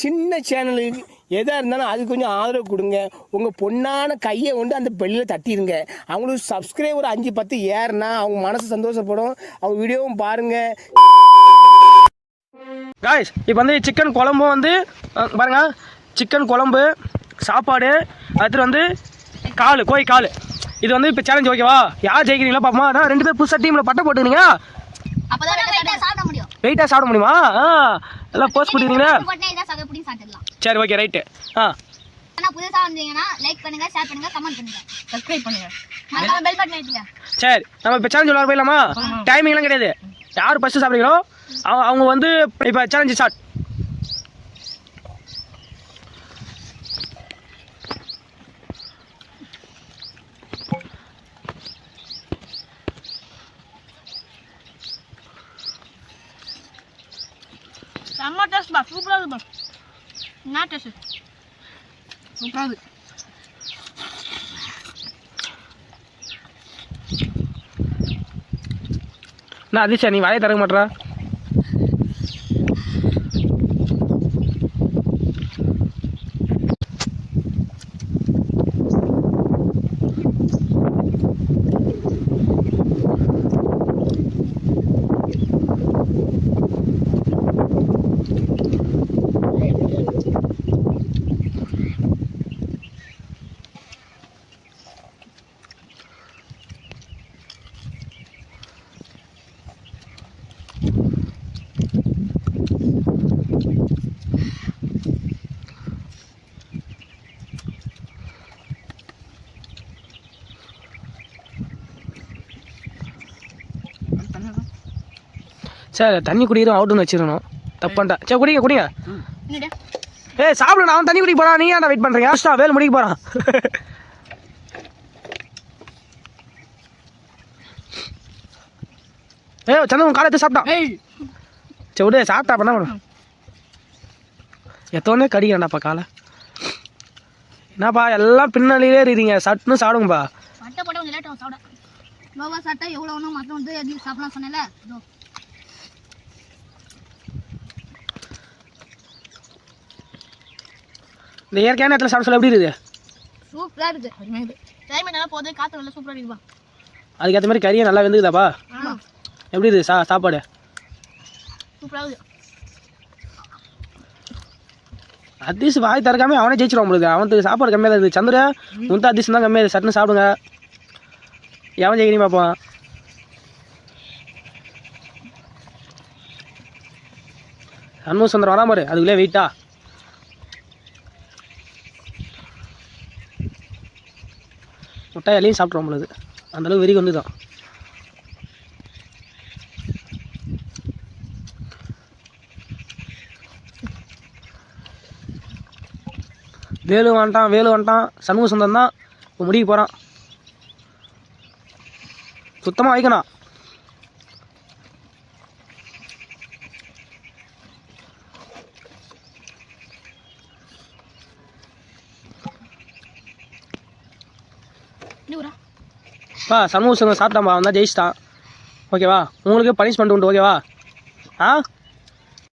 சின்ன சேனலுக்கு எதாக இருந்தாலும் அது கொஞ்சம் ஆதரவு கொடுங்க. உங்கள் பொண்ணான கையை கொண்டு அந்த பெல்லில் தட்டிடுங்க. அவங்களுக்கு சப்ஸ்கிரைபர் 5-10 ஏறுனா அவங்க மனசு சந்தோஷப்படும். அவங்க வீடியோவும் பாருங்கள். காய்ஸ் இப்போ வந்து சிக்கன் குழம்பு வந்து பாருங்கள், சிக்கன் குழம்பு சாப்பாடு அடுத்து வந்து கோழி கால். இது வந்து இப்போ சேலஞ்ச் ஓகேவா? யார் ஜெயிக்கிறீங்களா பாப்போமா? அதான் 2 பேர் புதுசாக டீமில் பட்டை போட்டுக்கிறீங்க. வெயிட்டாக சாப்பிட முடியுமா? எல்லாம் போஸ்ட் போட்டுக்கிறீங்களா? சரி ஓகே ரைட்டு. புதுசா வந்தீங்கன்னா லைக் பண்ணுங்க, ஷேர் பண்ணுங்க, கமெண்ட் பண்ணுங்க, சப்ஸ்கிரைப் பண்ணுங்க, மறக்காம பெல் பட்டன் அழுத்துங்க. சரி நம்ம இப்போ சேலஞ்ச் விளையாட போயிடலாமா? டைமிங்லாம் கிடையாது. யார் ஃபஸ்ட்டு சாப்பிட்றீங்களோ அவங்க வந்து இப்போ சேலஞ்சு ஸ்டார்ட். செம்ம டேஸ்ட் பா, சூப்பரா இருக்கு பா. என்ன டேஸ்ட்? சூப்பரா இருக்கு. நான் அதிர்ஷ்டா நீ வாயை திறக்க மாட்டேறா. சரி தண்ணி குடிக்கிறோம் அவுட்டுன்னு வச்சிடணும். தப்பான்டா. சரி குடிங்க. ஏய் சாப்பிடணும், அவன் தண்ணி குடிக்க போறான், நீ ஏன்டா வெயிட் பண்ணுறீங்க? ஃபஸ்ட்டா வேலை முடிக்க போகிறான். சந்தவன் காலை எடுத்து சாப்பிட்டான். சரி விடு, சாப்பிட்டா பண்ண விடும். எத்தோடனே கடிக்கிறான்டாப்பா காலை. என்னப்பா எல்லாம் பின்னாலேயே இருக்கீங்க, சட்டுன்னு சாப்பிடுங்கப்பா. இந்த இயற்கையான இடத்துல சாப்பிட சொல்ல எப்படி இருக்குது? சூப்பரா இருக்கு. கிளைமேட் நல்லா போகுது, காத்து நல்லா சூப்பரா இருக்குப்பா. அதுக்கேற்ற மாதிரி கறியை நல்லா வெந்துக்குதாப்பா? எப்படி இருக்குது சாப்பாடு? சூப்பரா இருக்கு. அதிஷ் வாய் திறக்காம அவனே ஜெயிச்சிருவான் உங்களுக்கு. அவனுக்கு சாப்பாடு கம்மியாக தான் இருக்குது. சந்திர உன் அதிஷ் தான் கம்மியாக இருக்குது. சட்டுன்னு சாப்பிடுங்க. எவன் ஜெயிக்கிறீங்க பார்ப்போம். சண்முக சுந்தரம் வரா பாரு, அதுக்குள்ளே வெயிட்டா. முட்டை எல்லையும் சாப்பிட்றோம் பொழுது அந்தளவு வெறிக்கு வந்து தான். வேலு வந்துட்டான். சண்முக சுந்தரம் தான் இப்போ முடிக்க போகிறான். சுத்தமாக வைக்கணும். சண்முக சுந்தரம் சாப்பிட்டான்பா, அவன் தான் ஜெயிச்சிட்டான். ஓகேவா? உங்களுக்கு பனிஷ்மெண்ட் உண்டு. ஓகேவா?